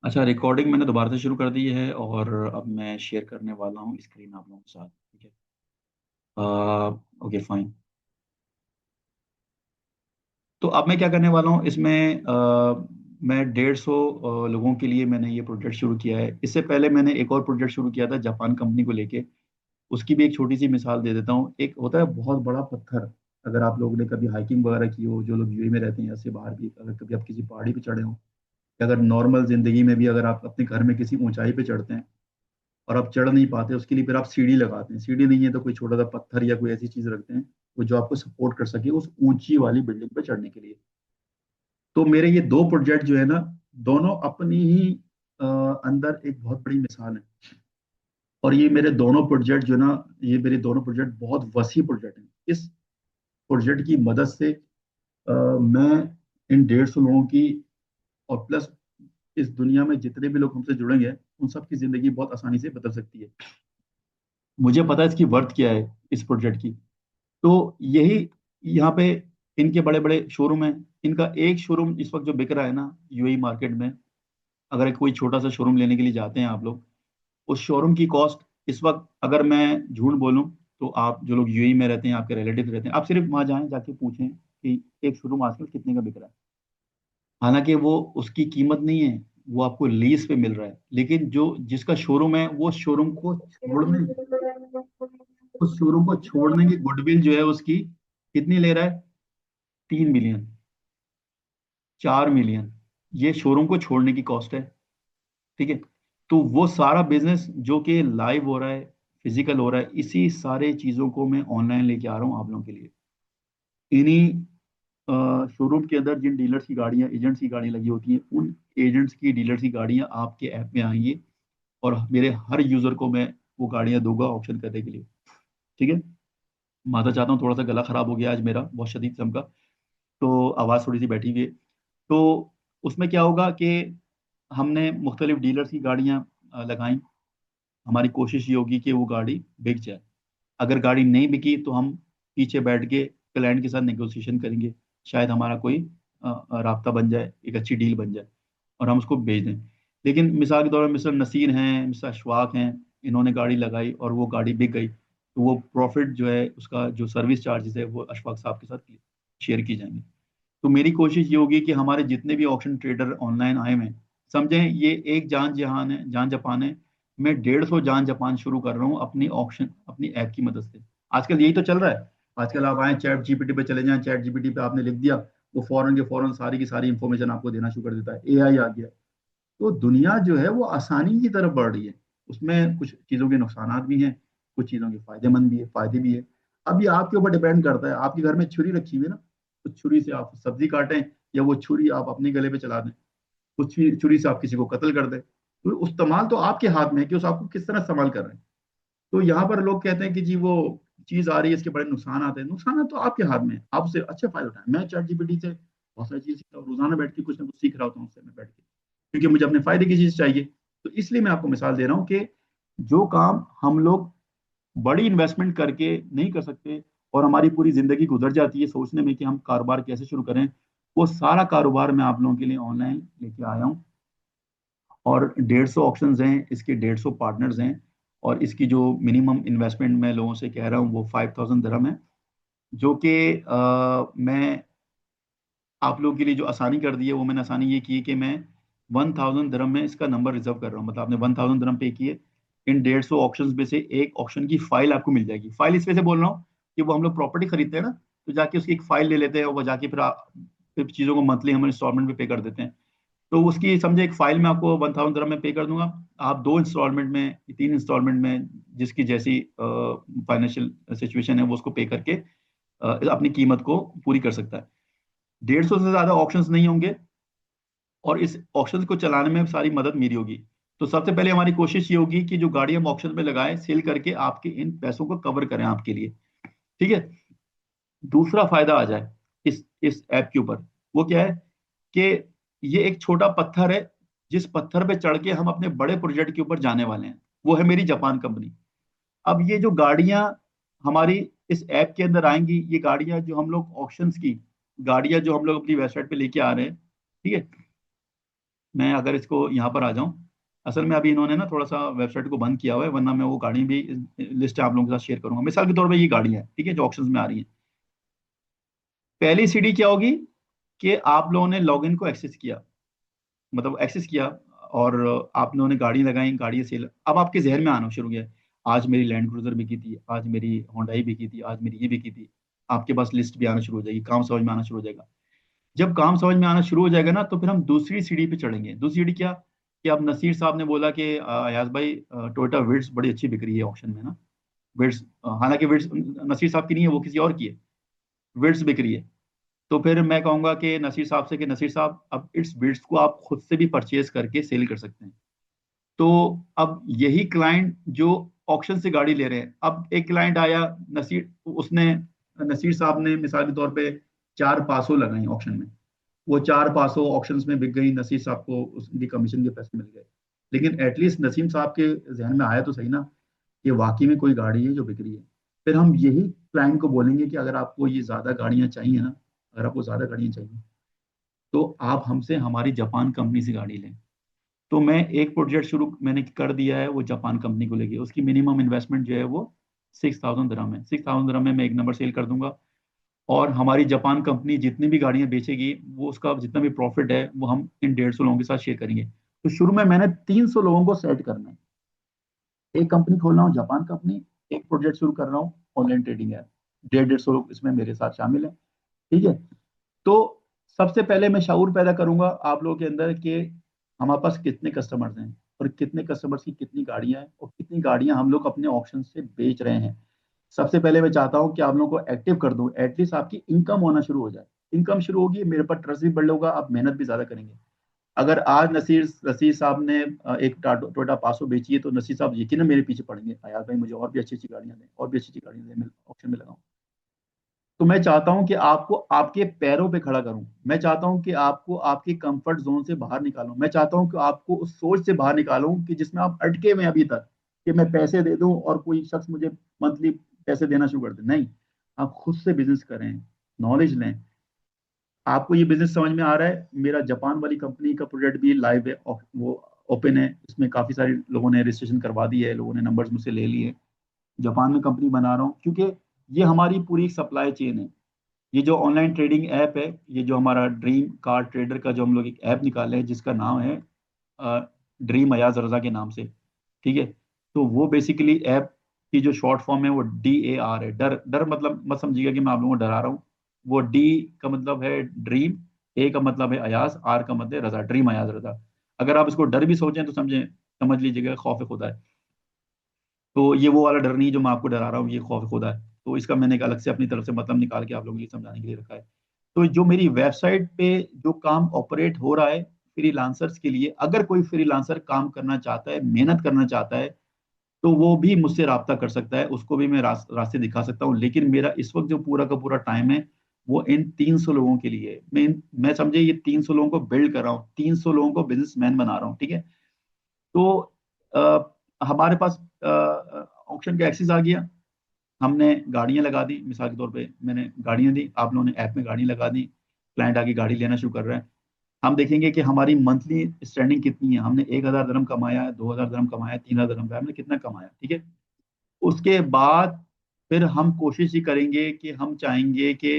अच्छा, रिकॉर्डिंग मैंने दोबारा से शुरू कर दी है और अब मैं शेयर करने वाला हूँ स्क्रीन आप लोगों के साथ। ठीक है। Okay fine. तो अब मैं क्या करने वाला हूँ इसमें, मैं 150 लोगों के लिए मैंने ये प्रोजेक्ट शुरू किया है। इससे पहले मैंने एक और प्रोजेक्ट शुरू किया था जापान कंपनी को लेके। उसकी भी एक छोटी सी मिसाल दे देता हूँ। एक होता है बहुत बड़ा पत्थर, अगर आप लोगों ने कभी हाइकिंग वगैरह की हो, जो लोग यूएई में रहते हैं या से बाहर भी, अगर कभी आप किसी पहाड़ी पे चढ़े हो, या अगर नॉर्मल जिंदगी में भी अगर आप अपने घर में किसी ऊंचाई पे चढ़ते हैं और आप चढ़ नहीं पाते, उसके लिए फिर आप सीढ़ी लगाते हैं। सीढ़ी नहीं है तो कोई छोटा सा पत्थर या कोई ऐसी चीज रखते हैं वो जो आपको सपोर्ट कर सके उस ऊंची वाली बिल्डिंग पे चढ़ने के लिए। तो मेरे ये दो प्रोजेक्ट जो है ना, दोनों अपनी ही अंदर एक बहुत बड़ी मिसाल है। और ये मेरे दोनों प्रोजेक्ट जो है ना, ये मेरे दोनों प्रोजेक्ट बहुत वसी प्रोजेक्ट हैं। इस प्रोजेक्ट की मदद से मैं इन 150 लोगों की, और प्लस इस दुनिया में जितने भी लोग हमसे जुड़ेंगे उन सबकी जिंदगी बहुत आसानी से बदल सकती है। मुझे पता है इसकी वर्थ क्या है इस प्रोजेक्ट की। तो यही यहाँ पे इनके बड़े बड़े शोरूम हैं। इनका एक शोरूम इस वक्त जो बिक रहा है ना यूएई मार्केट में, अगर एक कोई छोटा सा शोरूम लेने के लिए जाते हैं आप लोग, उस शोरूम की कॉस्ट इस वक्त, अगर मैं झूठ बोलूं तो आप जो लोग यूएई में रहते हैं, आपके रिलेटिव रहते हैं, आप सिर्फ वहां जाएं, जाके पूछें कि एक शोरूम आजकल कितने का बिक रहा है। हालांकि वो उसकी कीमत नहीं है, वो आपको लीज पे मिल रहा है, लेकिन जो जिसका शोरूम है वो शोरूम को छोड़ने, उस शोरूम को छोड़ने की गुडविल जो है उसकी कितनी ले रहा है? 3 मिलियन, 4 मिलियन, ये शोरूम को छोड़ने की कॉस्ट है। ठीक है। तो वो सारा बिजनेस जो कि लाइव हो रहा है, फिजिकल हो रहा है, इसी सारे चीजों को मैं ऑनलाइन लेके आ रहा हूँ आप लोगों के लिए। इन्हीं शोरूम के अंदर जिन डीलर्स की गाड़ियां, एजेंट्स की गाड़ियां लगी होती हैं, उन एजेंट्स की, डीलर्स की गाड़ियां आपके ऐप में आएंगी और मेरे हर यूजर को मैं वो गाड़ियां दूंगा ऑप्शन करने के लिए। ठीक है। माता चाहता हूँ, थोड़ा सा गला खराब हो गया आज मेरा, बहुत शदीद किस्म का, तो आवाज़ थोड़ी सी बैठी हुई है। तो उसमें क्या होगा कि हमने मुख्तलिफ डीलर्स की गाड़ियां लगाई। हमारी कोशिश ये होगी कि वो गाड़ी बिक जाए। अगर गाड़ी नहीं बिकी तो हम पीछे बैठ के क्लाइंट के साथ नेगोशिएशन करेंगे, शायद हमारा कोई राब्ता बन जाए, एक अच्छी डील बन जाए और हम उसको बेच दें। लेकिन मिसाल के तौर पर मिस्टर नसीर हैं, मिस्टर अशफाक हैं, इन्होंने गाड़ी लगाई और वो गाड़ी बिक गई, तो वो प्रॉफिट जो है, उसका जो सर्विस चार्जेस है, वो अशफाक साहब के साथ शेयर की जाएंगे। तो मेरी कोशिश ये होगी कि हमारे जितने भी ऑक्शन ट्रेडर ऑनलाइन आए हुए हैं, समझें ये एक जान जहान है, जान जापान है। मैं 150 जान जापान शुरू कर रहा हूँ अपनी ऑक्शन, अपनी ऐप की मदद से। आजकल यही तो चल रहा है। आजकल आप आए चैट जीपीटी पे चले जाएं, चैट जीपीटी पे आपने लिख दिया, वो फौरन के फौरन सारी की सारी इंफॉर्मेशन आपको देना शुरू कर देता है। एआई आ गया। तो दुनिया जो है वो आसानी की तरफ बढ़ रही है। उसमें कुछ चीज़ों के नुकसान भी हैं, कुछ चीज़ों के फायदेमंद भी है, फायदे भी है। अब ये आपके ऊपर डिपेंड करता है। आपके घर में छुरी रखी हुई है ना, तो छुरी से आप सब्जी काटें या वो छुरी आप अपने गले पे चला दें, उस छुरी से आप किसी को कत्ल कर दें। तो उस इस्तेमाल तो आपके हाथ में है कि उस आपको किस तरह इस्तेमाल कर रहे हैं। तो यहाँ पर लोग कहते हैं कि जी वो चीज़ आ रही है, इसके बड़े नुकसान आते हैं। नुकसान तो आपके हाथ में है, आप उससे अच्छे फायदा उठाएं। मैं चैट जीपीटी से बहुत सारी चीज़ सीखता हूँ, रोजाना बैठ के कुछ ना कुछ सीख रहा होता हूँ उससे मैं बैठ के, क्योंकि मुझे अपने फायदे की चीज़ चाहिए। तो इसलिए मैं आपको मिसाल दे रहा हूँ कि जो काम हम लोग बड़ी इन्वेस्टमेंट करके नहीं कर सकते और हमारी पूरी जिंदगी गुजर जाती है सोचने में कि हम कारोबार कैसे शुरू करें, वो सारा कारोबार मैं आप लोगों के लिए ऑनलाइन लेके आया हूँ। और 150 ऑप्शंस हैं, इसके 150 पार्टनर्स हैं, और इसकी जो मिनिमम इन्वेस्टमेंट मैं लोगों से कह रहा हूँ वो 5,000 दिरहम है, जो कि मैं आप लोगों के लिए जो आसानी कर दी है, वो मैंने आसानी ये की है कि मैं 1,000 दिरहम में इसका नंबर रिजर्व कर रहा हूँ। मतलब आपने 1,000 दिरहम पे किए, इन 150 ऑप्शन में से एक ऑप्शन की फाइल आपको मिल जाएगी। फाइल इस वजह से बोल रहा हूँ कि वो हम लोग प्रॉपर्टी खरीदते हैं ना, तो जाके उसकी एक फाइल ले लेते हैं और वो जाके फिर चीज़ों को मंथली हम इंस्टॉलमेंट में पे कर देते हैं। तो उसकी समझे एक फाइल मैं आपको 1,000 दिरहम में पे कर दूंगा। आप दो इंस्टॉलमेंट में, तीन इंस्टॉलमेंट में, जिसकी जैसी फाइनेंशियल सिचुएशन है वो उसको पे करके अपनी कीमत को पूरी कर सकता है। 150 से ज्यादा ऑप्शंस नहीं होंगे और इस ऑप्शंस को चलाने में सारी मदद मेरी होगी। तो सबसे पहले हमारी कोशिश ये होगी कि जो गाड़ी हम ऑप्शन में लगाएं, सेल करके आपके इन पैसों को कवर करें आपके लिए। ठीक है। दूसरा फायदा आ जाए इस ऐप के ऊपर, वो क्या है कि ये एक छोटा पत्थर है जिस पत्थर पे चढ़ के हम अपने बड़े प्रोजेक्ट के ऊपर जाने वाले हैं। वो है मेरी जापान कंपनी। अब ये जो गाड़ियां हमारी इस ऐप के अंदर आएंगी, ये गाड़ियां जो हम लोग ऑप्शंस की गाड़ियां जो हम लोग अपनी वेबसाइट पे लेके आ रहे हैं, ठीक है, मैं अगर इसको यहाँ पर आ जाऊँ, असल में अभी इन्होंने ना थोड़ा सा वेबसाइट को बंद किया हुआ है, वरना मैं वो गाड़ी भी लिस्ट आप लोगों के साथ शेयर करूंगा। मिसाल के तौर पे ये गाड़ी है, ठीक है, जो ऑप्शंस में आ रही है। पहली सीढ़ी क्या होगी कि आप लोगों ने लॉगिन को एक्सेस किया, मतलब एक्सेस किया, और आप लोगों ने गाड़ी लगाई, गाड़ी सेल, अब आपके जहन में आना शुरू हो गया, आज मेरी लैंड क्रूजर बिकी थी, आज मेरी होंडाई बिकी थी, आज मेरी ये बिकी थी। आपके पास लिस्ट भी आना शुरू हो जाएगी, काम समझ में आना शुरू हो जाएगा। जब काम समझ में आना शुरू हो जाएगा ना, तो फिर हम दूसरी सीढ़ी पे चढ़ेंगे। दूसरी सीढ़ी क्या, कि अब नसीर साहब ने बोला कि अयाज भाई, टोयोटा विड्स बड़ी अच्छी बिक रही है ऑक्शन में ना। विड्स, हालांकि विड्स नसीर साहब की नहीं है, वो किसी और की है, विड्स बिक रही है। तो फिर मैं कहूंगा कि नसीर साहब से कि नसीर साहब, अब इट्स विड्स को आप खुद से भी परचेज करके सेल कर सकते हैं। तो अब यही क्लाइंट जो ऑक्शन से गाड़ी ले रहे हैं, अब एक क्लाइंट आया, नसीर, उसने, नसीर साहब ने मिसाल के तौर पे 4 पासो लगाई ऑक्शन में, वो 4 पासो ऑक्शंस में बिक गई, नसीर साहब को उनकी कमीशन के पैसे मिल गए। लेकिन एटलीस्ट नसीम साहब के जहन में आया तो सही ना, कि वाकई में कोई गाड़ी है जो बिक रही है। फिर हम यही क्लाइंट को बोलेंगे कि अगर आपको ये ज्यादा गाड़ियां चाहिए ना, अगर आपको ज्यादा गाड़ियां चाहिए, तो आप हमसे हमारी जापान कंपनी से गाड़ी लें। तो मैं एक प्रोजेक्ट शुरू मैंने कर दिया है, वो जापान कंपनी को लेके, उसकी मिनिमम इन्वेस्टमेंट जो है वो 6,000 दिरहम है। 6,000 दिरहम में मैं एक नंबर सेल कर दूंगा, और हमारी जापान कंपनी जितनी भी गाड़ियां बेचेगी, वो उसका जितना भी प्रॉफिट है वो हम इन 150 लोगों के साथ शेयर करेंगे। तो शुरू में मैंने 300 लोगों को सेट करना है। एक कंपनी खोल रहा हूँ जापान कंपनी, एक प्रोजेक्ट शुरू कर रहा हूँ ऑनलाइन ट्रेडिंग है, 150 लोग इसमें मेरे साथ शामिल है। ठीक है। तो सबसे पहले मैं शऊर पैदा करूंगा आप लोगों के अंदर कि हमारे पास कितने कस्टमर्स हैं, और कितने कस्टमर्स की कितनी गाड़ियां हैं, और कितनी गाड़ियां हम लोग अपने ऑप्शन से बेच रहे हैं। सबसे पहले मैं चाहता हूं कि आप लोगों को एक्टिव कर दूं, एटलीस्ट आपकी इनकम होना शुरू हो जाए। इनकम शुरू होगी, मेरे पर ट्रस्ट भी बढ़ होगा, आप मेहनत भी ज्यादा करेंगे। अगर आज नसीर नसीर साहब ने एक टोयोटा पासो बेची है, तो नसीर साहब यकीन मेरे पीछे पड़ेंगे, यार भाई मुझे और भी अच्छी अच्छी गाड़ियां दें, और भी अच्छी अच्छी गाड़ियां दें, मैं ऑप्शन में लगाऊं। तो मैं चाहता हूं कि आपको आपके पैरों पे खड़ा करूं। मैं चाहता हूं कि आपको आपकी कंफर्ट जोन से बाहर निकालूं। मैं चाहता हूं कि आपको उस सोच से बाहर निकालूं कि जिसमें आप अटके हुए हैं अभी तक, कि मैं पैसे दे दूं और कोई शख्स मुझे मंथली पैसे देना शुरू कर दे। नहीं, आप खुद से बिजनेस करें, नॉलेज लें। आपको ये बिजनेस समझ में आ रहा है, मेरा जापान वाली कंपनी का प्रोजेक्ट भी लाइव है, वो ओपन है, इसमें काफी सारे लोगों ने रजिस्ट्रेशन करवा दी है, लोगों ने नंबर्स मुझसे ले लिए। जापान में कंपनी बना रहा हूँ, क्योंकि ये हमारी पूरी सप्लाई चेन है। ये जो ऑनलाइन ट्रेडिंग ऐप है, ये जो हमारा ड्रीम कार ट्रेडर का जो हम लोग एक ऐप निकाले हैं, जिसका नाम है ड्रीम अयाज रजा के नाम से। ठीक है। तो वो बेसिकली ऐप की जो शॉर्ट फॉर्म है वो DAR है। डर डर मतलब मत समझिएगा कि मैं आप लोगों को डरा रहा हूँ। वो डी का मतलब है ड्रीम, ए का मतलब है अयाज, आर का मतलब है रजा, ड्रीम अयाज रजा। अगर आप इसको डर भी सोचें तो समझें, समझ लीजिएगा खौफ खुदा है। तो ये वो वाला डर नहीं जो मैं आपको डरा रहा हूँ, ये खौफ खुदा है। तो इसका मैंने एक अलग से अपनी तरफ से मतलब निकाल के आप लोगों को ये समझाने के लिए रखा है। तो जो मेरी वेबसाइट पे जो काम ऑपरेट हो रहा है फ्रीलांसर्स के लिए, अगर कोई फ्रीलांसर काम करना चाहता है, मेहनत करना चाहता है, तो वो भी मुझसे राब्ता कर सकता है, उसको भी मैं रास्ते दिखा सकता हूँ। लेकिन मेरा इस वक्त जो पूरा का पूरा टाइम है, वो इन 300 लोगों के लिए है। मैं समझे ये 300 लोगों को बिल्ड कर रहा हूँ, 300 लोगों को बिजनेसमैन बना रहा हूँ। ठीक है। तो हमारे पास ऑप्शन का एक्सेस आ गया, हमने गाड़ियां लगा दी। मिसाल के तौर पे मैंने गाड़ियां दी, आप लोगों ने ऐप में गाड़ी लगा दी, क्लाइंट आगे गाड़ी लेना शुरू कर रहा है। हम देखेंगे कि हमारी मंथली स्टैंडिंग कितनी है। हमने 1,000 दिरहम कमाया, 2,000 दिरहम कमाया, 3,000 दिरहम कमाया, हमने कितना कमाया। ठीक है। उसके बाद फिर हम कोशिश ही करेंगे कि हम चाहेंगे कि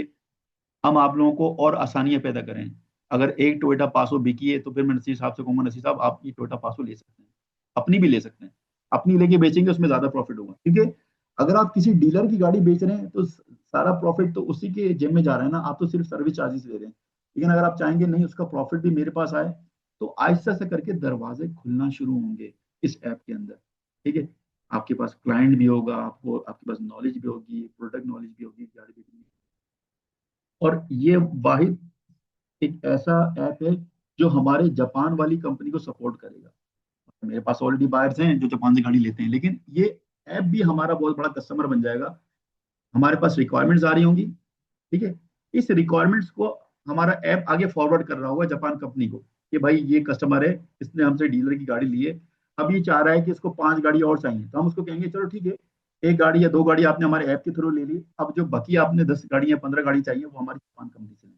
हम आप लोगों को और आसानियां पैदा करें। अगर एक टोयोटा पासो बिकी है, तो फिर मैं नसीर साहब से कहूंगा, नसीर साहब आप ये टोयोटा पासो ले सकते हैं, अपनी भी ले सकते हैं। अपनी लेके बेचेंगे, उसमें ज्यादा प्रॉफिट होगा, क्योंकि अगर आप किसी डीलर की गाड़ी बेच रहे हैं तो सारा प्रॉफिट तो उसी के जेब में जा रहा है ना, आप तो सिर्फ सर्विस चार्जेस ले रहे हैं। लेकिन अगर आप चाहेंगे नहीं, उसका प्रॉफिट भी मेरे पास आए, तो आहिस्ता से करके दरवाजे खुलना शुरू होंगे इस ऐप के अंदर। ठीक है। आपके पास क्लाइंट भी होगा, आपको आपके पास नॉलेज भी होगी, प्रोडक्ट नॉलेज भी होगी, गाड़ी बिकनी। और ये वाहिद एक ऐसा ऐप है जो हमारे जापान वाली कंपनी को सपोर्ट करेगा। मेरे पास ऑलरेडी बायर्स हैं जो जापान से गाड़ी लेते हैं, लेकिन ये ऐप भी हमारा बहुत बड़ा कस्टमर बन जाएगा। हमारे पास रिक्वायरमेंट्स आ रही होंगी। ठीक है। इस रिक्वायरमेंट्स को हमारा ऐप आगे फॉरवर्ड कर रहा होगा जापान कंपनी को, कि भाई ये कस्टमर है, इसने हमसे डीलर की गाड़ी ली है, अब ये चाह रहा है कि इसको 5 गाड़ी और चाहिए। तो हम उसको कहेंगे चलो ठीक है, एक गाड़ी या 2 गाड़ी आपने हमारे ऐप के थ्रू ले ली, अब जो बाकी आपने 10 गाड़ी या 15 गाड़ी चाहिए, वो हमारी जापान कंपनी से लें।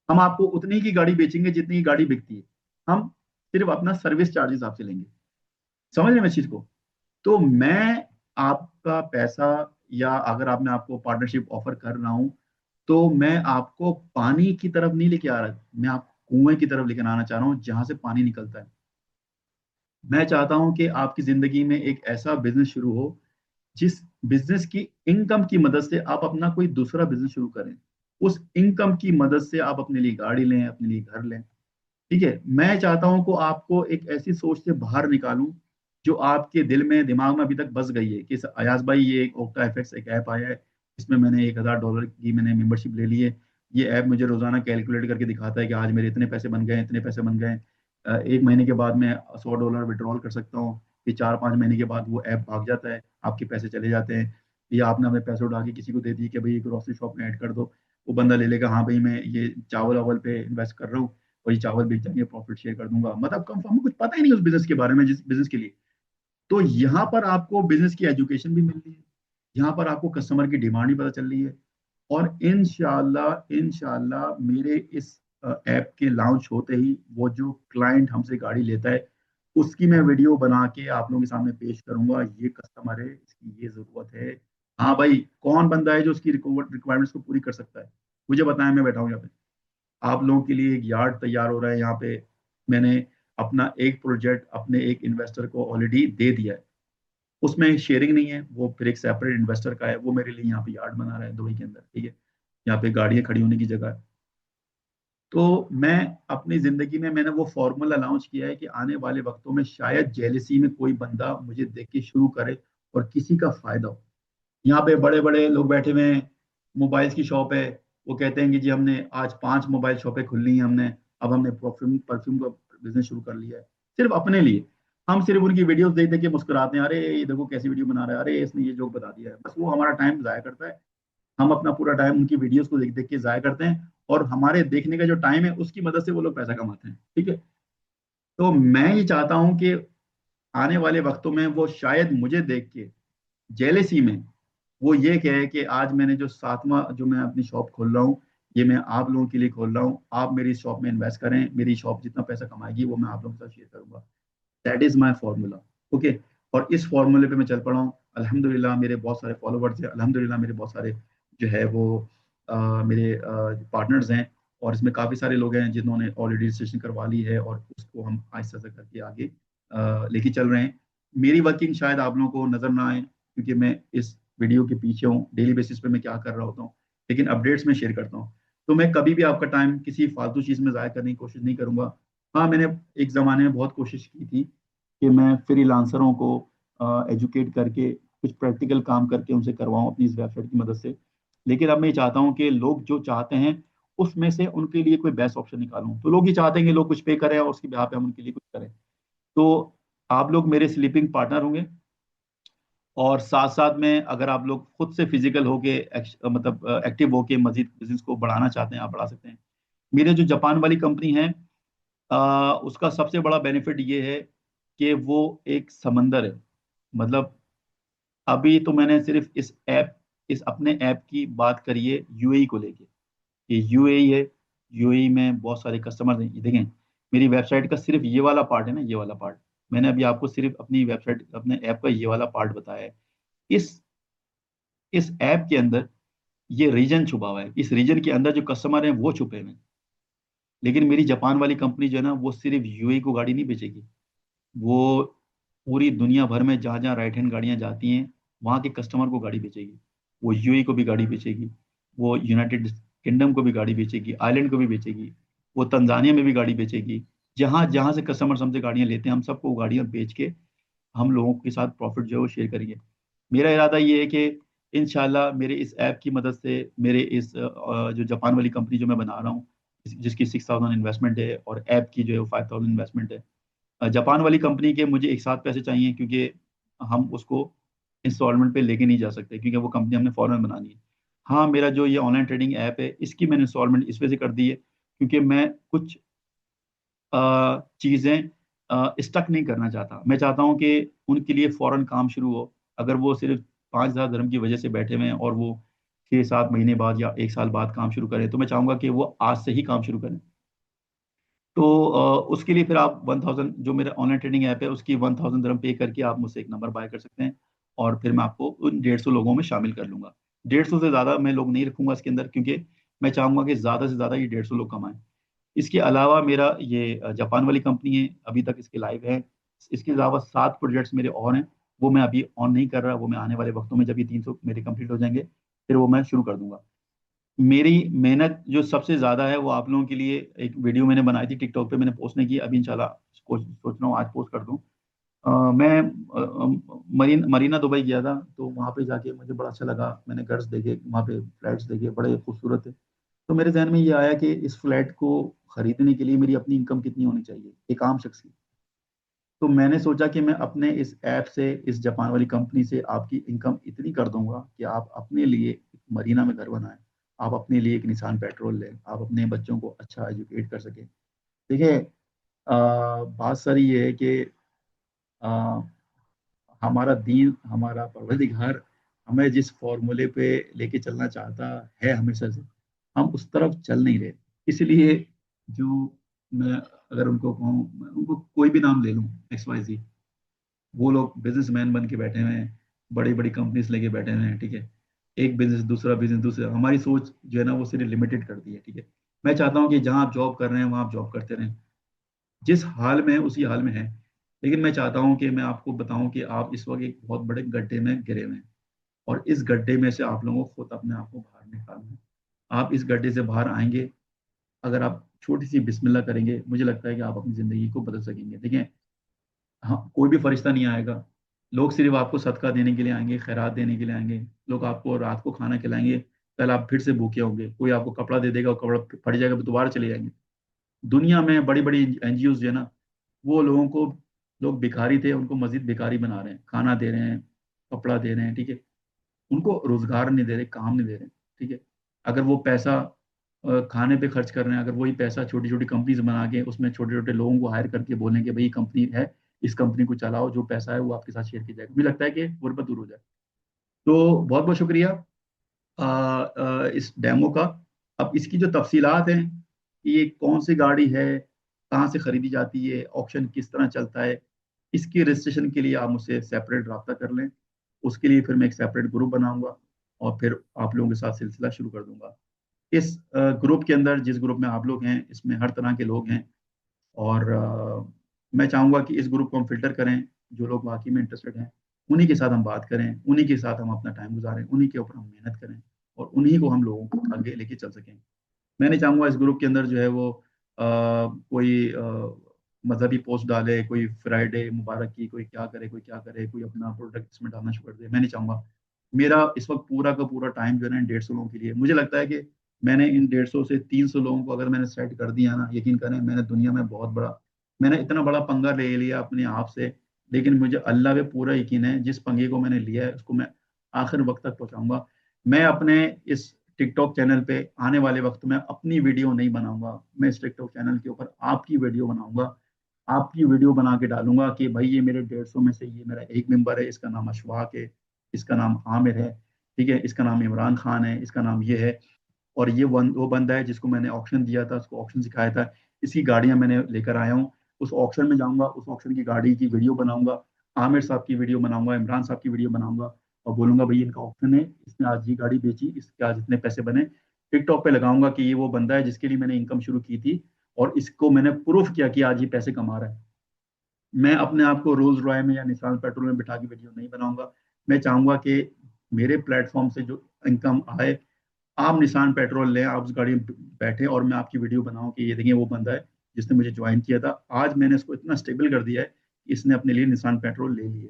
हम आपको उतनी की गाड़ी बेचेंगे जितनी की गाड़ी बिकती है। हम सिर्फ अपना सर्विस चार्जेस आपसे लेंगे। समझ रहे हैं इस चीज को? तो मैं आपका पैसा, या अगर आप मैं आपको पार्टनरशिप ऑफर कर रहा हूं, तो मैं आपको पानी की तरफ नहीं लेके आ रहा, मैं आपको कुएं की तरफ लेकर आना चाह रहा हूँ जहां से पानी निकलता है। मैं चाहता हूं कि आपकी जिंदगी में एक ऐसा बिजनेस शुरू हो जिस बिजनेस की इनकम की मदद से आप अपना कोई दूसरा बिजनेस शुरू करें। उस इनकम की मदद से आप अपने लिए गाड़ी लें, अपने लिए घर लें। ठीक है, मैं चाहता हूं कि आपको एक ऐसी सोच से बाहर निकालूं जो आपके दिल में, दिमाग में अभी तक बस गई है कि अयाज भाई, ये एक ओक्टा एफएक्स एक ऐप आया है, इसमें मैंने $1,000 की मैंने मेंबरशिप ले ली है। ये ऐप मुझे रोजाना कैलकुलेट करके दिखाता है कि आज मेरे इतने पैसे बन गए, इतने पैसे बन गए। एक महीने के बाद मैं $100 विड्रॉल कर सकता हूँ। फिर 4-5 महीने के बाद वो ऐप भाग जाता है, आपके पैसे चले जाते हैं। या आपने अपने पैसे उठा के किसी को दे दिए कि भाई ग्रोसरी शॉप में ऐड कर दो, वो बंदा ले लेगा, हाँ भाई मैं ये चावल वावल पे इन्वेस्ट कर रहा हूँ और ये चावल बेच जाएंगे, प्रॉफिट शेयर कर दूंगा। मतलब कंफर्म कुछ पता ही नहीं उस बिजनेस के बारे में जिस बिजनेस के लिए। तो यहाँ पर आपको बिजनेस की एजुकेशन भी मिल रही है, यहाँ पर आपको कस्टमर की डिमांड भी पता चल रही है। और इंशाल्लाह इंशाल्लाह मेरे इस ऐप के लॉन्च होते ही वो जो क्लाइंट हमसे गाड़ी लेता है उसकी मैं वीडियो बना के आप लोगों के सामने पेश करूंगा, ये कस्टमर है, इसकी ये जरूरत है। हाँ भाई, कौन बंदा है जो उसकी रिक्वायरमेंट्स को पूरी कर सकता है, मुझे बताएं, मैं बैठा हूँ यहाँ पे। आप लोगों के लिए एक यार्ड तैयार हो रहा है यहाँ पे। मैंने अपना एक प्रोजेक्ट अपने एक इन्वेस्टर को ऑलरेडी दे दिया है, उसमें शेयरिंग नहीं है, वो फिर एक सेपरेट इन्वेस्टर का है, वो मेरे लिए यहाँ पे यार्ड बना रहा है दुबई के अंदर। ठीक है, यहाँ पे गाड़ियां खड़ी होने की जगह है। तो मैं अपनी जिंदगी में मैंने वो फॉर्मूला लॉन्च किया है कि आने वाले वक्तों में शायद जेलेसी में कोई बंदा मुझे देख के शुरू करे और किसी का फायदा हो। यहाँ पे बड़े बड़े लोग बैठे हुए हैं, मोबाइल्स की शॉप है, वो कहते हैं कि जी हमने आज 5 मोबाइल शॉपें खुल ली हैं, हमने अब हमने परफ्यूम परफ्यूम का बिजनेस शुरू कर लिया है सिर्फ अपने लिए। हम सिर्फ उनकी वीडियोस देख देख के मुस्कुराते हैं, अरे ये देखो कैसी वीडियो बना रहा है, अरे इसने ये जोक बता दिया है, बस वो हमारा टाइम जाया करता है। हम अपना पूरा टाइम उनकी वीडियोस को देख देख के जाया करते हैं, और हमारे देखने का जो टाइम है उसकी मदद से वो लोग पैसा कमाते हैं। ठीक है, तो मैं ये चाहता हूं कि आने वाले वक्तों में वो शायद मुझे देख के जेलेसी में वो ये कहे कि आज मैंने जो 7वां जो मैं अपनी शॉप खोल रहा हूँ, ये मैं आप लोगों के लिए खोल रहा हूँ, आप मेरी शॉप में इन्वेस्ट करें, मेरी शॉप जितना पैसा कमाएगी वो मैं आप लोगों के साथ शेयर करूंगा। That is my formula. Okay, और इस फॉर्मूले पे मैं चल पड़ा हूँ। अल्हम्दुलिल्लाह मेरे बहुत सारे फॉलोवर्स हैं, अल्हम्दुलिल्लाह मेरे बहुत सारे जो है वो मेरे पार्टनर्स हैं, और इसमें काफ़ी सारे लोग हैं जिन्होंने ऑलरेडी रजिस्ट्रेशन करवा ली है, और उसको हम आहिस्ता आहिस्ता करके आगे लेके चल रहे हैं। मेरी वर्किंग शायद आप लोगों को नजर ना आए क्योंकि मैं इस वीडियो के पीछे हूँ, डेली बेसिस पे मैं क्या कर रहा होता हूँ, लेकिन अपडेट्स में शेयर करता हूँ। तो मैं कभी भी आपका टाइम किसी फालतू चीज़ में ज़ाया करने की कोशिश नहीं करूंगा। हाँ, मैंने एक ज़माने में बहुत कोशिश की थी कि मैं फ्रीलांसरों को एजुकेट करके कुछ प्रैक्टिकल काम करके उनसे करवाऊं अपनी इस वेबसाइट की मदद से। लेकिन अब मैं ये चाहता हूं कि लोग जो चाहते हैं उसमें से उनके लिए कोई बेस्ट ऑप्शन निकालूं। तो लोग ये चाहते हैं कि लोग कुछ पे करें और उसके बिहाफ पे हम उनके लिए कुछ करें। तो आप लोग मेरे स्लीपिंग पार्टनर होंगे, और साथ साथ में अगर आप लोग खुद से फिजिकल होके मतलब एक्टिव होके मजीद बिजनेस को बढ़ाना चाहते हैं, आप बढ़ा सकते हैं। मेरे जो जापान वाली कंपनी है, उसका सबसे बड़ा बेनिफिट ये है कि वो एक समंदर है। मतलब अभी तो मैंने सिर्फ इस अपने ऐप की बात करी है यूएई को लेके। ये यूएई है, यूएई में बहुत सारे कस्टमर हैं। ये देखें, मेरी वेबसाइट का सिर्फ ये वाला पार्ट है ना, ये वाला पार्ट। मैंने अभी आपको सिर्फ अपनी वेबसाइट अपने ऐप का ये वाला पार्ट बताया है। इस इस ऐप के अंदर ये रीजन छुपा हुआ है, इस रीजन के अंदर जो कस्टमर हैं वो छुपे हुए हैं। लेकिन मेरी जापान वाली कंपनी जो है ना, वो सिर्फ यूएई को गाड़ी नहीं बेचेगी, वो पूरी दुनिया भर में जहाँ जहाँ राइट हैंड गाड़ियाँ जाती हैं वहाँ के कस्टमर को गाड़ी बेचेगी। वो यूएई को भी गाड़ी बेचेगी, वो यूनाइटेड किंगडम को भी गाड़ी बेचेगी, आइलैंड को भी बेचेगी, वो तंजानिया में भी गाड़ी बेचेगी। जहाँ जहाँ से कस्टमर हमसे गाड़ियाँ लेते हैं हम सबको वो गाड़ियाँ बेच के हम लोगों के साथ प्रॉफिट जो है वो शेयर करेंगे। मेरा इरादा ये है कि इंशाल्लाह मेरे इस ऐप की मदद से, मेरे इस जो जापान वाली कंपनी जो मैं बना रहा हूँ, जिसकी 6,000 इन्वेस्टमेंट है और ऐप की जो है वो 5,000 इन्वेस्टमेंट है। जापान वाली कंपनी के मुझे एक साथ पैसे चाहिए क्योंकि हम उसको इंस्टॉलमेंट पे लेके नहीं जा सकते, क्योंकि वो कंपनी हमने फॉरन बनानी है। हाँ, मेरा जो ये ऑनलाइन ट्रेडिंग ऐप है इसकी मैंने इंस्टॉलमेंट इस वजह से कर दी है क्योंकि मैं कुछ चीज़ें स्टक नहीं करना चाहता। मैं चाहता हूँ कि उनके लिए फौरन काम शुरू हो। अगर वो सिर्फ 5,000 धर्म की वजह से बैठे हुए हैं और वो 6-7 महीने बाद या 1 साल बाद काम शुरू करें, तो मैं चाहूंगा कि वो आज से ही काम शुरू करें। तो उसके लिए फिर आप 1000, जो मेरा ऑनलाइन ट्रेडिंग ऐप है उसकी 1000 पे करके आप मुझसे एक नंबर बाय कर सकते हैं, और फिर मैं आपको उन 150 लोगों में शामिल कर लूंगा। 150 से ज़्यादा मैं लोग नहीं रखूंगा इसके अंदर, क्योंकि मैं चाहूंगा कि ज़्यादा से ज़्यादा ये 150 लोग कमाएं। इसके अलावा मेरा ये जापान वाली कंपनी है, अभी तक इसके लाइव है। इसके अलावा 7 प्रोजेक्ट्स मेरे और हैं, वो मैं अभी ऑन नहीं कर रहा, वो मैं आने वाले वक्तों में जब ये 300 मेरे कंप्लीट हो जाएंगे फिर वो मैं शुरू कर दूंगा। मेरी मेहनत जो सबसे ज्यादा है वो आप लोगों के लिए, एक वीडियो मैंने बनाई थी टिकटॉक पे, मैंने पोस्ट नहीं की अभी, इंशाल्लाह सोच रहा हूँ आज पोस्ट कर दूं। मैं मरीना दुबई गया था, तो वहाँ पे जाके मुझे बड़ा अच्छा लगा, मैंने गर्ल्स देखे वहाँ पे, फ्लैट्स देखे बड़े खूबसूरत थे। तो मेरे जहन में ये आया कि इस फ्लैट को खरीदने के लिए मेरी अपनी इनकम कितनी होनी चाहिए एक आम शख्स की। तो मैंने सोचा कि मैं अपने इस ऐप से, इस जापान वाली कंपनी से आपकी इनकम इतनी कर दूंगा कि आप अपने लिए एक मरीना में घर बनाएं, आप अपने लिए एक निसान पेट्रोल लें, आप अपने बच्चों को अच्छा एजुकेट कर सकें। देखिए, बात सारी ये है कि आ, हमारा दीन, हमारा परवरदिगार हमें जिस फॉर्मूले पे लेके चलना चाहता है हमेशा से, हम उस तरफ चल नहीं रहे। इसलिए जो मैं, अगर उनको कहूँ, मैं उनको कोई भी नाम ले लूँ, XYZ, वो लोग बिजनेसमैन बन के बैठे हुए हैं, बड़ी बड़ी कंपनीज लेके बैठे हुए हैं, ठीक है। एक बिजनेस दूसरा बिजनेस दूसरा, हमारी सोच जो है ना वो सिर्फ लिमिटेड कर दी है, ठीक है। मैं चाहता हूँ कि जहाँ आप जॉब कर रहे हैं वहाँ आप जॉब करते रहें, जिस हाल में है उसी हाल में है। लेकिन मैं चाहता हूँ कि मैं आपको बताऊं कि आप इस वक्त एक बहुत बड़े गड्ढे में गिरे हुए हैं, और इस गड्ढे में से आप लोगों को खुद अपने आप को बाहर निकालना है। आप इस गड्ढे से बाहर आएंगे अगर आप छोटी सी बिस्मिल्लाह करेंगे, मुझे लगता है कि आप अपनी जिंदगी को बदल सकेंगे। देखें, हाँ, कोई भी फरिश्ता नहीं आएगा, लोग सिर्फ आपको सदका देने के लिए आएंगे, खैरात देने के लिए आएंगे। लोग आपको रात को खाना खिलाएंगे, कल आप फिर से भूखे होंगे, कोई आपको कपड़ा दे देगा, वो कपड़ा फट जाएगा तो दोबारा चले जाएंगे। दुनिया में बड़ी बड़ी NGOs जो है ना, वो लोगों को, लोग भिखारी थे उनको मजीद भिखारी बना रहे हैं, खाना दे रहे हैं, कपड़ा दे रहे हैं, ठीक है। उनको रोजगार नहीं दे रहे, काम नहीं दे रहे, ठीक है। अगर वो पैसा खाने पे खर्च कर रहे हैं, अगर वही पैसा छोटी छोटी कंपनीज बना के उसमें छोटे छोटे लोगों को हायर करके बोलें कि भाई कंपनी है, इस कंपनी को चलाओ, जो पैसा है वो आपके साथ शेयर किया जाएगा, मुझे लगता है कि गुर्बत दूर हो जाए। तो बहुत बहुत शुक्रिया इस डेमो का। अब इसकी जो तफसीलात हैं कि ये कौन सी गाड़ी है, कहाँ से खरीदी जाती है, ऑक्शन किस तरह चलता है, इसकी रजिस्ट्रेशन के लिए आप मुझसे सेपरेट रब्ता कर लें। उसके लिए फिर मैं एक सेपरेट ग्रुप बनाऊंगा और फिर आप लोगों के साथ सिलसिला शुरू कर दूंगा। इस ग्रुप के अंदर, जिस ग्रुप में आप लोग हैं, इसमें हर तरह के लोग हैं, और मैं चाहूंगा कि इस ग्रुप को हम फिल्टर करें, जो लोग वाकई में इंटरेस्टेड हैं उन्हीं के साथ हम बात करें, उन्हीं के साथ हम अपना टाइम गुजारें, उन्हीं के ऊपर हम मेहनत करें, और उन्हीं को हम लोगों को आगे लेके चल सकें। मैं नहीं चाहूंगा इस ग्रुप के अंदर जो है वो कोई मजहबी पोस्ट डाले, कोई फ्राइडे मुबारक की, कोई क्या करे, कोई क्या करे, कोई अपना प्रोडक्ट इसमें डालना शुरू कर दे, मैं नहीं चाहूंगा। मेरा इस वक्त पूरा का पूरा टाइम जो है ना इन 150 लोगों के लिए, मुझे लगता है कि मैंने इन 150 से 300 लोगों को अगर मैंने सेट कर दिया ना, यकीन करें मैंने दुनिया में बहुत बड़ा, मैंने इतना बड़ा पंगा ले लिया अपने आप से। लेकिन मुझे अल्लाह पे पूरा यकीन है, जिस पंगे को मैंने लिया है उसको मैं आखिर वक्त तक पहुंचाऊंगा। मैं अपने इस टिकटॉक चैनल पे आने वाले वक्त में अपनी वीडियो नहीं बनाऊंगा, मैं इस टिकटॉक चैनल के ऊपर आपकी वीडियो बनाऊंगा, आपकी वीडियो बना के डालूंगा कि भाई ये मेरे 150 में से ये मेरा एक मेंबर है, इसका नाम अशफाक है, इसका नाम आमिर है, ठीक है, इसका नाम इमरान खान है, इसका नाम ये है, और ये वो बंदा है जिसको मैंने ऑक्शन दिया था, उसको ऑक्शन सिखाया था, इसकी गाड़ियां मैंने लेकर आया हूँ। उस ऑक्शन में जाऊंगा, उस ऑक्शन की गाड़ी की वीडियो बनाऊंगा, आमिर साहब की वीडियो बनाऊंगा, इमरान साहब की वीडियो बनाऊंगा, और बोलूंगा भाई इनका ऑप्शन है, इसने आज ये गाड़ी बेची, इसके आज इतने पैसे बने। टिकटॉक पे लगाऊंगा कि ये वो बंदा है जिसके लिए मैंने इनकम शुरू की थी, और इसको मैंने प्रूफ किया कि आज ये पैसे कमा रहा है। मैं अपने आप को रोल्स रॉय में या निसान पेट्रोल में बिठा के वीडियो नहीं बनाऊंगा। मैं चाहूंगा कि मेरे प्लेटफॉर्म से जो इनकम आए, आप निसान पेट्रोल लें, आप उस गाड़ी में बैठे और मैं आपकी वीडियो बनाऊं कि ये देखिए वो बंदा है जिसने मुझे ज्वाइन किया था, आज मैंने इसको इतना स्टेबल कर दिया है कि इसने अपने लिए निसान पेट्रोल ले लिए।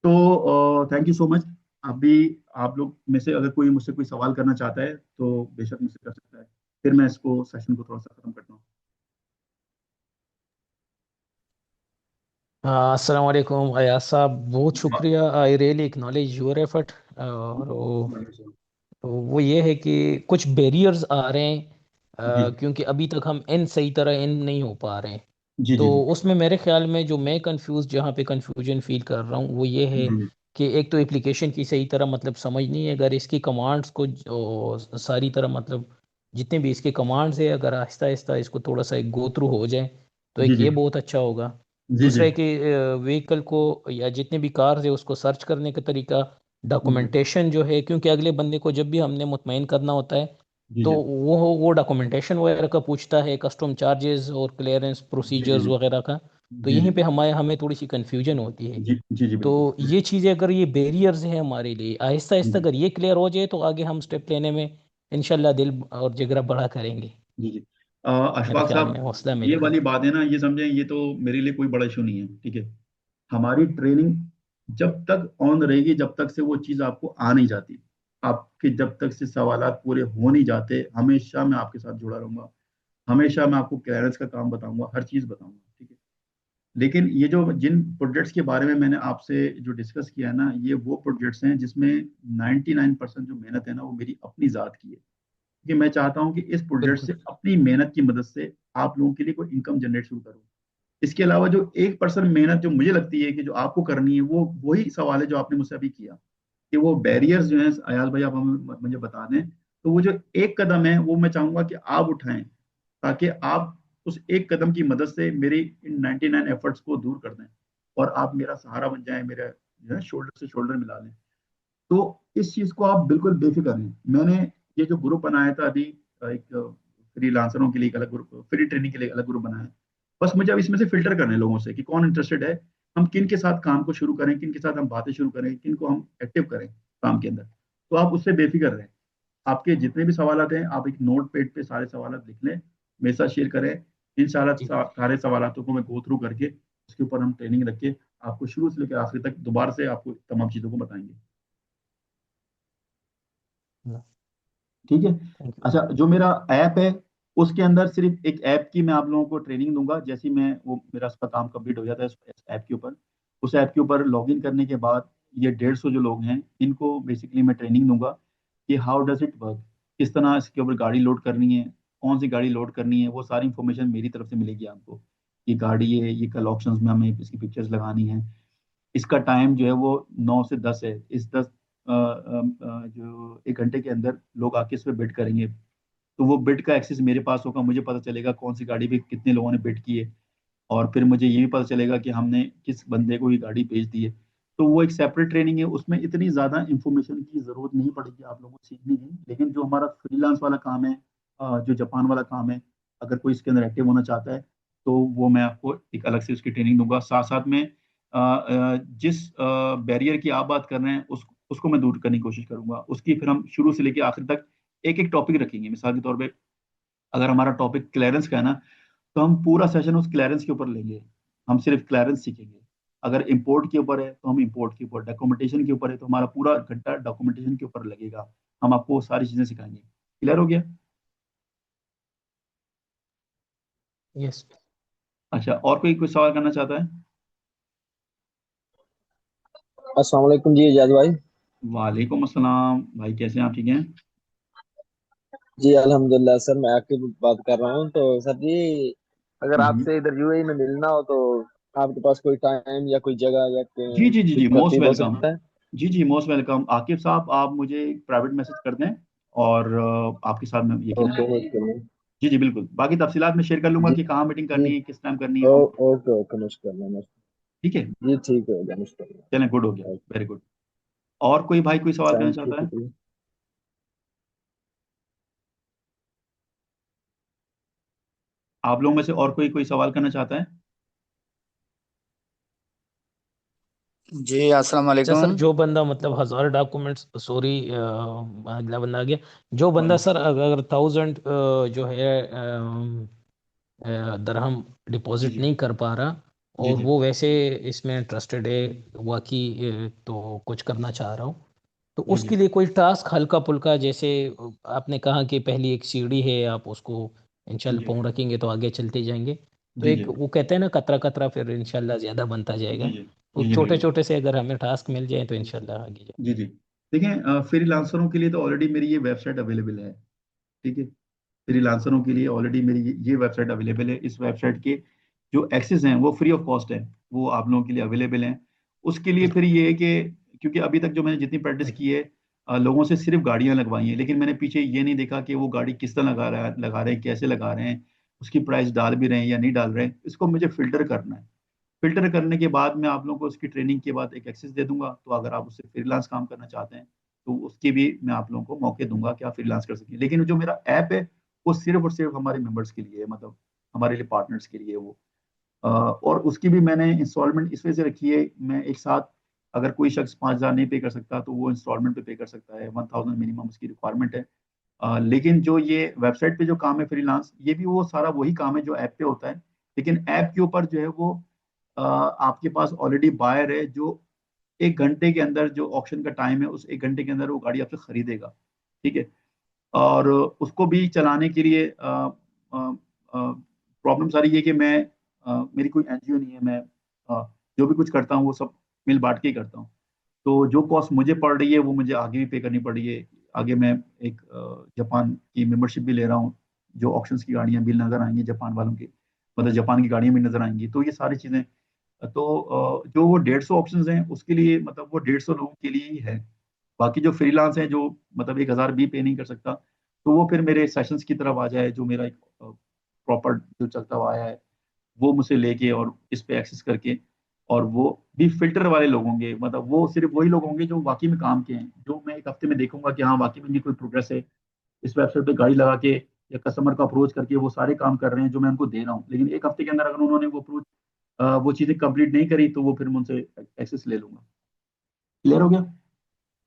तो थैंक यू सो मच। अभी आप लोग में से अगर कोई मुझसे कोई सवाल करना चाहता है तो बेशक मुझसे कर सकता है, फिर मैं इसको सेशन को थोड़ा सा खत्म करता हूँ। अस्सलाम वालेकुम अयाज साहब, बहुत शुक्रिया। I really acknowledge your effort. और वो ये है कि कुछ बैरियर्स आ रहे हैं, जी क्योंकि अभी तक हम इन सही तरह इन नहीं हो पा रहे हैं। जी जी तो जी उसमें मेरे ख्याल में जो मैं कंफ्यूज, जहाँ पे कंफ्यूजन फील कर रहा हूँ वो ये है जी कि एक तो एप्लीकेशन की सही तरह मतलब समझ नहीं है, अगर इसकी कमांड्स को सारी तरह मतलब जितने भी इसके कमांड्स है, अगर आहिस्ता आहिस्ता इसको थोड़ा सा एक गो थ्रू हो जाए तो जी एक जी ये बहुत अच्छा होगा। जी जी दूसरा है कि व्हीकल को या जितने भी कार्स है उसको सर्च करने का तरीका, जी डॉक्यूमेंटेशन जो है, क्योंकि अगले बंदे को जब भी हमने मुतमईन करना होता है जी तो जी वो डॉक्यूमेंटेशन वगैरह का पूछता है, कस्टम चार्जेस और क्लियरेंस जी जी प्रोसीजर्स वगैरह का। तो जी यहीं जी पे हमें थोड़ी सी कन्फ्यूजन होती है। जी जी जी तो बिल्कुल। ये चीज़ें अगर ये बैरियर्स हैं हमारे लिए, आहिस्ता जी आहिस्ता जी अगर ये क्लियर हो जाए तो आगे हम स्टेप लेने में इंशाल्लाह दिल और जिगरा बड़ा करेंगे। जी जी मेरे अशफाक ख्याल में साहब, हौसला ये मिलेगा। वाली बात है ना, ये समझें, ये तो मेरे लिए कोई बड़ा इशू नहीं है, ठीक है। हमारी ट्रेनिंग जब तक ऑन रहेगी, जब तक से वो चीज़ आपको आ नहीं जाती, आपके जब तक से सवालात पूरे हो नहीं जाते, हमेशा मैं आपके साथ जुड़ा रहूंगा। हमेशा मैं आपको क्लियरेंस का काम बताऊंगा, हर चीज़ बताऊंगा, ठीक है। लेकिन ये जो जिन प्रोजेक्ट्स के बारे में मैंने आपसे जो डिस्कस किया है ना, ये वो प्रोजेक्ट्स हैं जिसमें 99% जो मेहनत है ना, वो मेरी अपनी ज़ात की है। कि मैं चाहता हूं कि इस प्रोजेक्ट बिल्कुल। से अपनी मेहनत की मदद से आप लोगों के लिए कोई इनकम जनरेट शुरू करूं। इसके अलावा जो 1% मेहनत जो मुझे लगती है कि जो आपको करनी है, वो वही सवाल है जो आपने मुझसे अभी किया, कि वो बैरियर्स जो हैं, अयाज भाई आप हमें मुझे बता दें। तो वो जो एक कदम है, वो मैं चाहूंगा कि आप उठाएं, ताकि आप उस एक कदम की मदद से मेरी इन 99 एफर्ट्स को दूर कर दें, और आप मेरा सहारा बन जाए, मेरा जो है शोल्डर से शोल्डर मिला लें। तो इस चीज को आप बिल्कुल बेफिक्र हैं। मैंने ये जो ग्रुप बनाया था अभी, एक फ्रीलांसरों के लिए एक अलग ग्रुप, फ्री ट्रेनिंग के लिए अलग ग्रुप बनाया है। बस मुझे अब इसमें से फिल्टर करने हैं लोगों से कि कौन इंटरेस्टेड है, हम किन के साथ काम को शुरू करें, किन के साथ हम बातें शुरू करें, किन को हम एक्टिव करें काम के अंदर। तो आप उससे बेफिक्र रहें। आपके जितने भी सवाल हैं, आप एक नोट पैड पे सारे सवाल लिख लें, मेरे साथ शेयर करें। इन जी सारे सवालों को मैं गो थ्रू करके उसके ऊपर हम ट्रेनिंग रख के आपको शुरू से लेकर आखिर तक दोबारा से आपको तमाम चीज़ों को बताएंगे। ठीक है। Thank you. अच्छा, जो मेरा ऐप है, उसके अंदर सिर्फ एक ऐप की मैं आप लोगों को ट्रेनिंग दूंगा। जैसे ही मैं वो मेरा उसका काम कंप्लीट हो जाता है इस ऐप के ऊपर, उस ऐप के ऊपर लॉगिन करने के बाद ये 150 जो लोग हैं, इनको बेसिकली मैं ट्रेनिंग दूंगा कि हाउ डज इट वर्क, किस तरह इसके ऊपर गाड़ी लोड करनी है, कौन सी गाड़ी लोड करनी है, वो सारी इंफॉर्मेशन मेरी तरफ से मिलेगी आपको। ये गाड़ी है, ये कल ऑप्शंस में हमें इसकी पिक्चर्स लगानी है, इसका टाइम जो है वो 9 से 10 है। इस 10 जो 1 घंटे के अंदर लोग आके इस पे बिड करेंगे। तो वो बिड का एक्सेस मेरे पास होगा, मुझे पता चलेगा कौन सी गाड़ी पे कितने लोगों ने बिड की है। और फिर मुझे ये भी पता चलेगा कि हमने किस बंदे को ये गाड़ी बेच दी है। तो वो एक सेपरेट ट्रेनिंग है, उसमें इतनी ज़्यादा इंफॉर्मेशन की ज़रूरत नहीं पड़ेगी आप लोगों को सीखने की। लेकिन जो हमारा फ्रीलांस वाला काम है, जो जापान वाला काम है, अगर कोई इसके अंदर एक्टिव होना चाहता है, तो वो मैं आपको एक अलग से उसकी ट्रेनिंग दूंगा। साथ साथ में जिस बैरियर की आप बात कर रहे हैं, उसको मैं दूर करने की कोशिश करूंगा। उसकी फिर हम शुरू से लेकर आखिर तक एक एक टॉपिक रखेंगे। मिसाल के तौर पे, अगर हमारा टॉपिक क्लियरेंस का है ना, तो हम पूरा सेशन उस क्लियरेंस के ऊपर लेंगे। हम सिर्फ क्लियरेंस सीखेंगे। अगर इंपोर्ट के ऊपर है तो हम इंपोर्ट के ऊपर, डॉक्यूमेंटेशन के ऊपर है तो हमारा पूरा घंटा डॉक्यूमेंटेशन के ऊपर लगेगा। हम आपको वो सारी चीजें सिखाएंगे। क्लियर हो गया? यस। अच्छा, और कोई कुछ सवाल करना चाहता है? अस्सलाम वालेकुम जी एजाज भाई। वालेकुम अस्सलाम भाई, कैसे हैं आप? ठीक हैं? जी अल्हम्दुलिल्लाह सर, मैं आपकी बात कर रहा हूँ। तो सर जी, अगर हम्म। आपसे इधर यूएई में मिलना हो तो आपके पास कोई टाइम या कोई जगह या जी जी जी जी, कुछ मोस्ट तरतीब हो वेलकम। सकता है? जी जी, मोस्ट वेलकम आकिब साहब, आप मुझे प्राइवेट मैसेज कर दें, और आपके साथ मैं यकीनन। Okay okay. जी जी बिल्कुल, बाकी तफसीलात मैं शेयर कर लूंगा जी कि कहाँ मीटिंग जी। करनी है, किस टाइम करनी है ओ वो। ओके ओके, मुश्किल नहीं मुश्किल। ठीक है। जी ठीक है, हो गया मुश्किल चलें, गुड हो गया, नहीं। Very good. और कोई भाई कोई सवाल करना थैंक यू चाहता है? शुक्रिया। आप लोगों में से और कोई कोई सवाल करना चाहता है? जी अस्सलाम अच्छा सर, वालेकुम। जो बंदा मतलब 1000 डॉक्यूमेंट्स, सॉरी अगला बंदा आ गया। जो बंदा वालेकुम। सर अगर 1000 जो है दरहम जी डिपॉजिट जी नहीं कर पा रहा जी और जी वो वैसे इसमें इंटरेस्टेड है, वाकई तो कुछ करना चाह रहा हूँ, तो जी जी उसके लिए कोई टास्क हल्का फुल्का, जैसे आपने कहा कि पहली एक सीढ़ी है, आप उसको इंशाल्लाह जी पाँव रखेंगे तो आगे चलते जाएंगे। तो जी जी एक वो कहते हैं ना, कतरा कतरा फिर इंशाल्लाह ज्यादा बनता जी जाएगा। जी तो जी जी छोटे बिल्कुल। छोटे से अगर हमें टास्क मिल जाए तो इंशाल्लाह आगे जाए। जी जी, देखें, फ्रीलांसरों के लिए तो ऑलरेडी मेरी ये वेबसाइट अवेलेबल है। ठीक है। फ्रीलांसरों के लिए ऑलरेडी मेरी ये वेबसाइट अवेलेबल है। इस वेबसाइट के जो एक्सेस हैं वो फ्री ऑफ कॉस्ट है, वो आप लोगों के लिए अवेलेबल हैं। उसके लिए फिर बिल्कुल। ये है कि क्योंकि अभी तक जो मैंने जितनी प्रैक्टिस की है, लोगों से सिर्फ गाड़ियां लगवाई हैं, लेकिन मैंने पीछे ये नहीं देखा कि वो गाड़ी किस तरह लगा रहे हैं, कैसे लगा रहे हैं, उसकी प्राइस डाल भी रहे हैं या नहीं डाल रहे हैं। इसको मुझे फिल्टर करना है। फिल्टर करने के बाद मैं आप लोगों को उसकी ट्रेनिंग के बाद एक एक्सेस दे दूंगा। तो अगर आप उससे फ्रीलांस काम करना चाहते हैं तो उसके भी मैं आप लोगों को मौके दूंगा कि आप फ्रीलांस कर सकें। लेकिन जो मेरा ऐप है वो सिर्फ और सिर्फ हमारे मेंबर्स के लिए है, मतलब हमारे लिए पार्टनर्स के लिए है वो। और उसकी भी मैंने इंस्टॉलमेंट इस वजह से रखी है, मैं एक साथ अगर कोई शख्स 5,000 नहीं पे कर सकता तो वो इंस्टॉलमेंट पे कर सकता है। 1,000 मिनिमम उसकी रिक्वायरमेंट है। लेकिन जो ये वेबसाइट पे जो काम है फ्रीलांस, ये भी वो सारा वही काम है जो ऐप पे होता है। लेकिन ऐप के ऊपर जो है वो आपके पास ऑलरेडी बायर है जो 1 घंटे के अंदर, जो ऑक्शन का टाइम है उस 1 घंटे के अंदर वो गाड़ी आपसे खरीदेगा। ठीक है। और उसको भी चलाने के लिए प्रॉब्लम सारी ये कि मैं मेरी कोई एनजीओ नहीं है। मैं जो भी कुछ करता हूँ वो सब मिल बांट के ही करता हूँ। तो जो कॉस्ट मुझे पड़ रही है वो मुझे आगे भी पे करनी पड़ रही है। आगे मैं एक जापान की मेंबरशिप भी ले रहा हूँ। जो ऑप्शंस की गाड़ियां भी नजर आएंगी जापान वालों की, मतलब जापान की गाड़ियां भी नजर आएंगी। तो ये सारी चीजें, तो जो वो 150 ऑप्शंस हैं उसके लिए, मतलब वो 150 लोगों के लिए ही है। बाकी जो फ्रीलांस हैं जो मतलब 1,000 भी पे नहीं कर सकता, तो वो फिर मेरे सेशंस की तरफ आ जाए, जो मेरा एक प्रॉपर जो चलता हुआ आया है वो मुझसे लेके और इस पे एक्सेस करके। और वो भी फिल्टर वाले लोग होंगे, मतलब वो सिर्फ वही लोग होंगे जो वाकई में काम के हैं, जो मैं एक हफ्ते में देखूंगा कि हाँ वाकई में इनकी कोई प्रोग्रेस है, इस वेबसाइट पे गाड़ी लगा के या कस्टमर को अप्रोच करके वो सारे काम कर रहे हैं जो मैं उनको दे रहा हूँ। लेकिन एक हफ्ते के अंदर अगर उन्होंने वो अप्रोच, वो चीज़ें कंप्लीट नहीं करी तो वो फिर मैं उनसे एक्सेस ले लूंगा। क्लियर हो गया?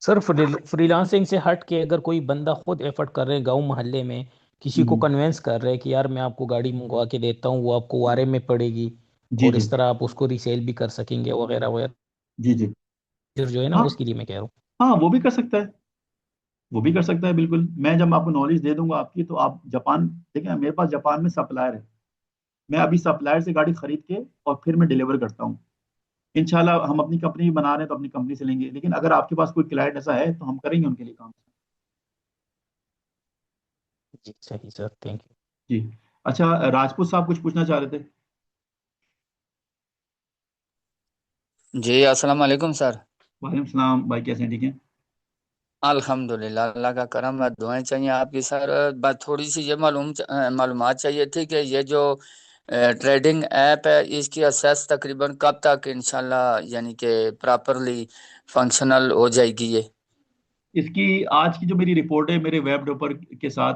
सर फ्रीलांसिंग से हट के अगर कोई बंदा खुद एफर्ट कर रहे हैं गांव मोहल्ले में, किसी को हम्म, कन्वेंस कर रहे हैं कि यार मैं आपको गाड़ी मंगवा के देता हूँ, वो आपको वारे में पड़ेगी जी और जी इस तरह आप उसको रीसेल भी कर सकेंगे वगैरह वगैरह, जी जी। जो है ना हाँ उसके लिए मैं कह रहा हूँ। हाँ, वो भी कर सकता है। वो भी कर सकता है बिल्कुल। मैं जब आपको नॉलेज दे दूंगा आपकी, तो आप जापान, देखिए मेरे पास जापान में सप्लायर है। मैं अभी सप्लायर से गाड़ी खरीद के और फिर मैं डिलीवर करता हूँ। इंशाल्लाह हम अपनी कंपनी भी बना रहे हैं तो अपनी कंपनी से लेंगे, लेकिन अगर आपके पास कोई क्लाइंट ऐसा है तो हम करेंगे उनके लिए काम। जी सही सर, थैंक यू। जी। अच्छा, राजपूत साहब कुछ पूछना चाह रहे थे? जी अस्सलाम वालेकुम सर। वालेकुम सलाम भाई, कैसे हैं? ठीक है। अल्हम्दुलिल्लाह, अल्लाह का करम है, दुआएं चाहिए आपकी सर। बात थोड़ी सी ये मालूमात चाहिए थी कि ये जो ट्रेडिंग ऐप है इसकी असेस तकरीबन कब तक इंशाल्लाह यानी कि प्रॉपरली फंक्शनल हो जाएगी ये। इसकी आज की जो मेरी रिपोर्ट है मेरे वेब डेवलपर के साथ,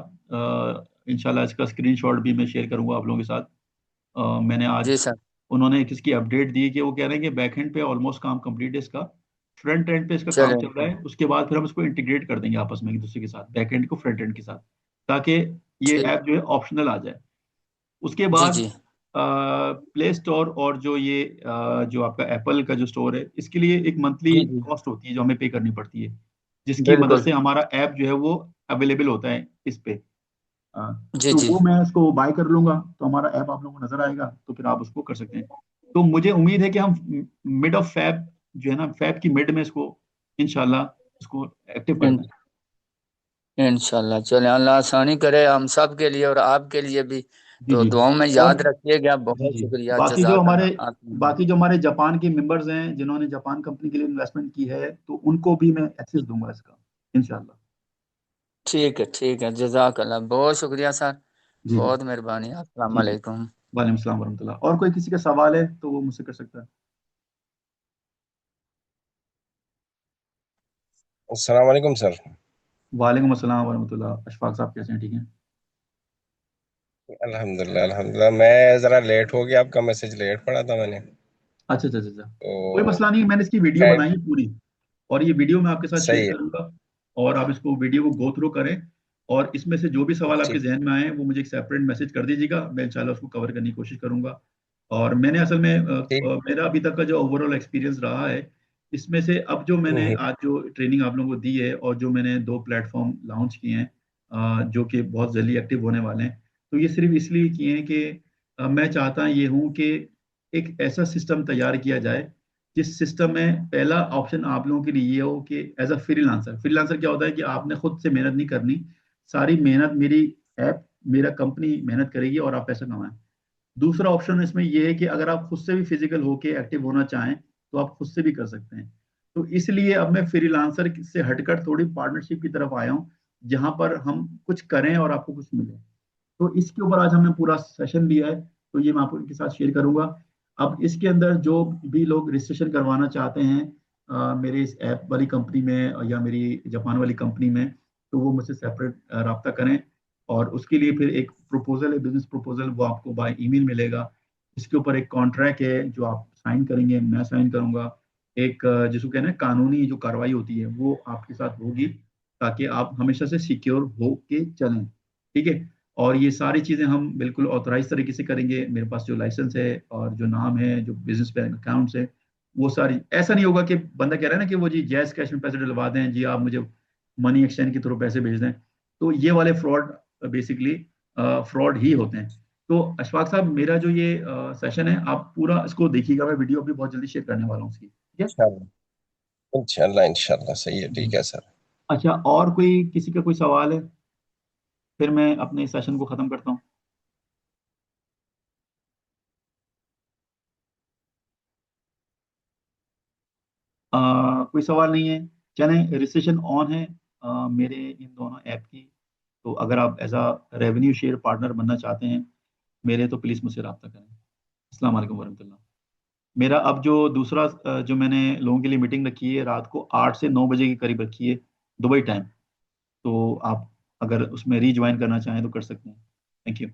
इंशाल्लाह इसका स्क्रीनशॉट भी मैं शेयर करूंगा आप लोगों के साथ। मैंने आज, जी सर। उन्होंने एक इसकी अपडेट दी कि वो कह रहे हैं कि बैक एंड पे ऑलमोस्ट काम कंप्लीट है इसका। फ्रंट एंड पे इसका काम चले। चल रहा है, उसके बाद फिर हम इसको इंटीग्रेट कर देंगे आपस में एक दूसरे के साथ, बैक एंड को फ्रंट एंड के साथ, ताकि ये ठीक। ऐप जो है ऑप्शनल आ जाए। उसके जी बाद जी। प्ले स्टोर और जो ये जो आपका एप्पल का जो स्टोर है, इसके लिए एक मंथली जी जी। कॉस्ट होती है जो हमें पे करनी पड़ती है, जिसकी मदद बिल्कुल। से हमारा ऐप जो है वो अवेलेबल होता है इस पे। अ, जी तो जी। वो मैं उसको बाय कर लूंगा तो हमारा ऐप आप लोगों को नजर आएगा, तो फिर आप उसको कर सकते हैं। तो मुझे उम्मीद है कि हम मिड ऑफ फैब, जो है ना, फैब की मिड में इसको इंशाल्लाह इसको एक्टिव कर दें। इंशाल्लाह चले, अल्लाह आसानी करे हम सब के लिए और आपके लिए भी। जी तो जी। दुआओं में और याद रखिएगा, जी बहुत जी, शुक्रिया, बाकी जो हमारे जज़ाकल्लाह आप। बाकी जो हमारे जापान के मेंबर्स हैं जिन्होंने जापान कंपनी के लिए इन्वेस्टमेंट की है, तो उनको भी मैं एक्सेस दूंगा इसका इंशाल्लाह। ठीक है, जज़ाकल्लाह, बहुत शुक्रिया सर। जी जी बहुत मेहरबानी, अस्सलाम जी जी। वालेकुम। वालेकुम सलाम वरहमतुल्लाह। और कोई किसी का सवाल है तो वो मुझसे कर सकता है। अस्सलाम वालेकुम सर। वालेकुम अस्सलाम वरहमतुल्लाह। अशफाक साहब कैसे हैं? ठीक हैं? अल्हम्दुलिल्लाह अल्हम्दुलिल्लाह, मैं ज़रा लेट हो गया, आपका मैसेज लेट पड़ा था मैंने। अच्छा अच्छा अच्छा अच्छा। कोई तो मसला नहीं, मैंने इसकी वीडियो खैर, बनाई है पूरी, और ये वीडियो मैं आपके साथ शेयर सही है। करूंगा। और आप इसको वीडियो को गो थ्रू करें, और इसमें से जो भी सवाल आपके ठीक। जहन में आए वो मुझे एक सेपरेट मैसेज कर दीजिएगा, मैं इंशाल्लाह उसको कवर करने की कोशिश करूंगा। और मैंने असल में ठीक। मेरा अभी तक का जो ओवरऑल एक्सपीरियंस रहा है, इसमें से अब जो मैंने हम्म, आज जो ट्रेनिंग आप लोगों को दी है और जो मैंने 2 प्लेटफॉर्म लॉन्च किए हैं, जो कि बहुत जल्दी एक्टिव होने वाले हैं, तो ये सिर्फ इसलिए किए हैं कि मैं चाहता ये हूँ कि एक ऐसा सिस्टम तैयार किया जाए जिस सिस्टम में पहला ऑप्शन आप लोगों के लिए ये हो कि एज अ फ्रीलांसर, फ्रीलांसर क्या होता है कि आपने खुद से मेहनत नहीं करनी, सारी मेहनत मेरी ऐप, मेरा कंपनी मेहनत करेगी और आप पैसा कमाएं। दूसरा ऑप्शन इसमें यह है कि अगर आप खुद से भी फिजिकल होके एक्टिव होना चाहें तो आप खुद से भी कर सकते हैं। तो इसलिए अब मैं फ्रीलांसर से हटकर थोड़ी पार्टनरशिप की तरफ आया हूँ, जहां पर हम कुछ करें और आपको कुछ मिले। तो इसके ऊपर आज हमने पूरा सेशन लिया है, तो ये मैं आपको इनके साथ शेयर करूंगा। अब इसके अंदर जो भी लोग रजिस्ट्रेशन करवाना चाहते हैं मेरे इस ऐप वाली कंपनी में या मेरी जापान वाली कंपनी में, तो वो मुझसे सेपरेट रब्ता करें। और उसके लिए फिर एक प्रपोजल है, बिजनेस प्रपोजल, वो आपको बाय ईमेल मिलेगा। इसके ऊपर एक कॉन्ट्रैक्ट है जो आप साइन करेंगे, मैं साइन करूंगा। एक जिसको कहना है कानूनी जो कार्रवाई होती है वो आपके साथ होगी, ताकि आप हमेशा से सिक्योर हो के चलें। ठीक है। और ये सारी चीज़ें हम बिल्कुल ऑथराइज तरीके से करेंगे। मेरे पास जो लाइसेंस है और जो नाम है, जो बिजनेस बैंक अकाउंट्स है, वो सारी, ऐसा नहीं होगा कि बंदा कह रहा है ना कि वो जी जैस कैश में पैसे डलवा दें जी, आप मुझे मनी एक्सचेंज के थ्रू पैसे भेज दें। तो ये वाले फ्रॉड बेसिकली फ्रॉड ही होते हैं। तो अशफाक साहब, मेरा जो ये सेशन है, आप पूरा इसको देखिएगा। मैं वीडियो भी बहुत जल्दी शेयर करने वाला हूँ उसकी, ठीक है। इंशाल्लाह इंशाल्लाह इंशाल्लाह, सही है, जी। ठीक है सर। अच्छा, और कोई किसी का कोई सवाल है? फिर मैं अपने सेशन को ख़त्म करता हूँ। कोई सवाल नहीं है। चलें, रजिस्ट्रेशन ऑन है मेरे इन दोनों ऐप की। तो अगर आप as a revenue share partner बनना चाहते हैं मेरे, तो प्लीज़ मुझसे रब्ता करें। अस्सलाम वालेकुम वरहमतुल्लाह। मेरा अब जो दूसरा जो मैंने लोगों के लिए मीटिंग रखी है, रात को 8 से 9 बजे के करीब रखी है, दुबई टाइम। तो आप अगर उसमें रीज्वाइन करना चाहें तो कर सकते हैं। Thank you.